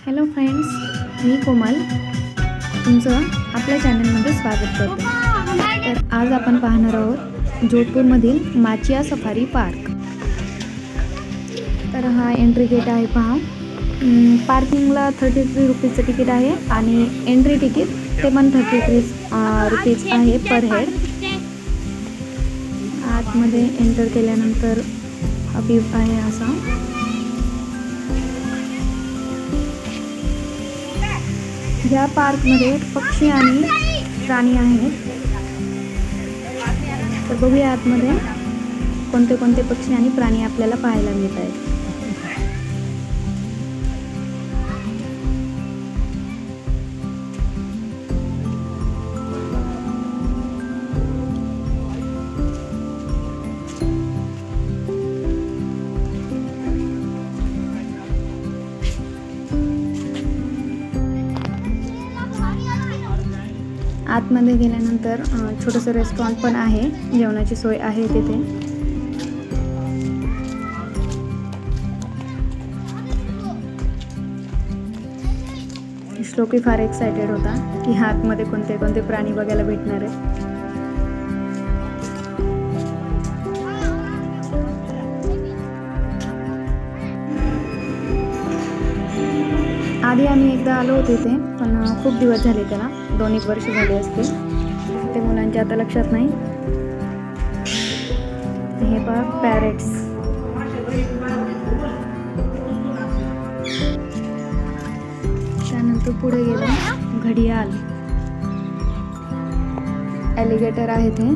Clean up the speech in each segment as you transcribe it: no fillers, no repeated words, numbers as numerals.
Hello friends, मी कोमल तुमचं आपल्या चॅनलमध्ये स्वागत करते। तर आज आपण पाहणार आहोत जोधपूरमधील माचिया सफारी पार्क। तर हा एंट्री गेट आहे पहा। पार्किंगला 33 रुपीजचं तिकीट आहे आणि एंट्री तिकीट ते पण 33 रुपीज आहे पर हेड। आतमध्ये एंटर केल्यानंतर हा व्ह्यू आहे असा। या पार्कमध्ये पक्षी आणि प्राणी आहेत। तर बघूया आतमध्ये कोणते कोणते पक्षी आणि प्राणी आपल्याला पाहायला मिळत आहेत। आतमध्ये गेल्यानंतर छोटंसं रेस्टॉरंट पण आहे, जेवणाची सोय आहे तिथे। श्लोकी फार एक्साइटेड होता की आतमध्ये कोणते कोणते प्राणी बघायला भेटणार आहे। आधी आम्ही एकदा आलो होतो इथे, पण खूप दिवस झाले त्याला, 2-1 वर्ष झाले असतील। ते मुलांच्या आता लक्षात नाही। हे पहा पॅरेट्स। त्यानंतर पुढे गेलो घडियाल, ॲलिगेटर आहे ते,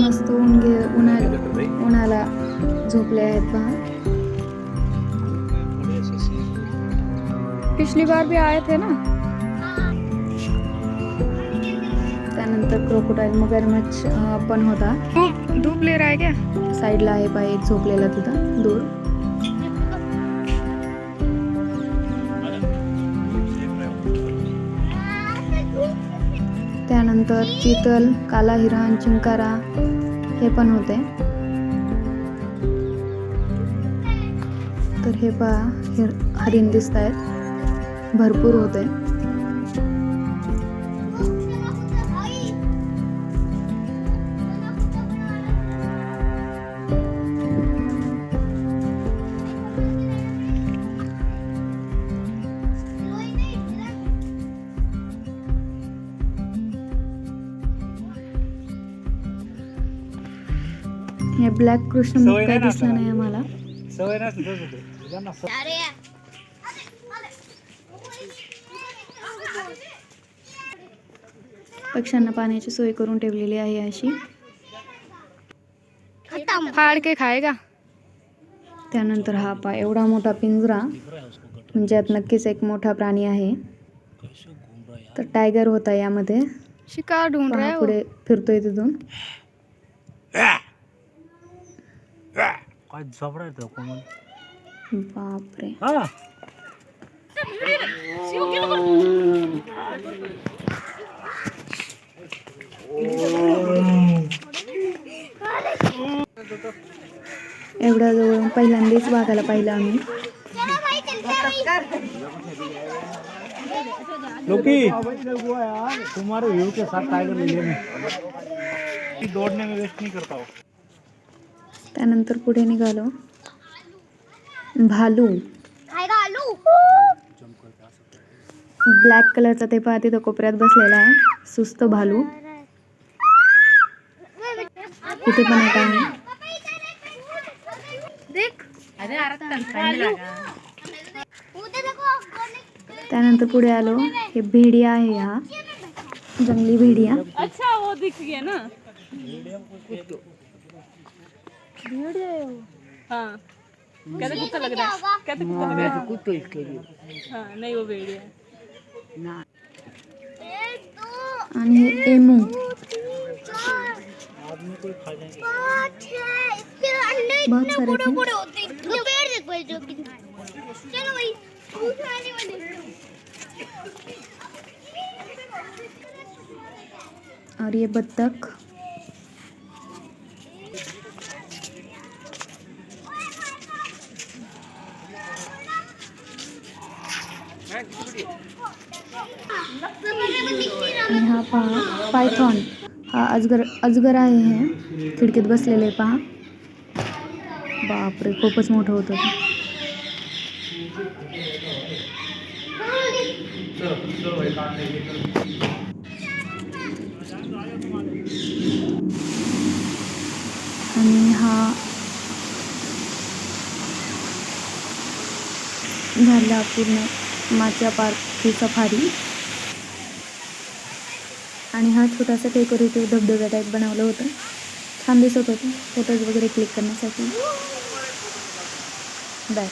मस्त उन्हाला झोपले आहेत पहा। पिछली बार भी आए थे ना। त्यानंतर क्रोकोडाईल मगरमच्छ पण होता। धूप ले रहा है क्या? साईडला आहे पहा एक झोपलेला तिथं दूर। त्यानंतर चितल, काला हिरण, चिंकारा हे पण होते। तर हे पहा हरिण दिसत आहेत, भरपूर होते। हे ब्लॅक कृष्ण काही दिसला नाही आम्हाला। पक्ष्यांना पाण्याची सोय करून ठेवलेली आहे अशी। फाड़ के खाएगा। त्यानंतर हा पहा एवढा मोठा पिंजरा, म्हणजे यात नक्कीच एक मोठा प्राणी आहे। तर टायगर होता यामध्ये, शिकार ढूंढ रहा है, पुढे फिरतोय तिथून। बापरे, एवढ्या जवळून पहिल्यांदाच वाघाला पाहिलं आम्ही। लोकी, तुम्हारे व्यू के साथ टाइगर ले लेने, दौड़ने में वेस्ट नहीं करता हो। त्यानंतर पुढे निघालो। भालू, ब्लॅक कलरचा ते पहा तिथं कोपऱ्यात बसलेला आहे, सुस्त भालू। इथे पण एक आहे। त्यानंतर पुढे आलो, हे भेडिया आहे, हा जंगली भेडिया। अच्छा वो दिख गया ना, भेड़िया है वो। हाँ कहते कुत्ता लग रहा है, कहते कुत्ता लग रहा है, कुत्ता इसके लिए। हाँ नहीं वो भेड़िया है। आणि हे एमू, बहुत सारे थे। और ये बत्तख, आणि हा पहा पायथॉन, हा अजगर आहे. हे खिडकीत बसलेले आहे पहा. बापरे, खूपच मोठं होतं ते. आणि हा झाला पूर्ण माच्या पार्कची सफारी. आणि हा छोटासा डेकोरेटिव्ह धबधबा टाईप बनवलं होतं. छान दिसत होतं फोटोज वगैरे क्लिक करण्यासाठी. बाय.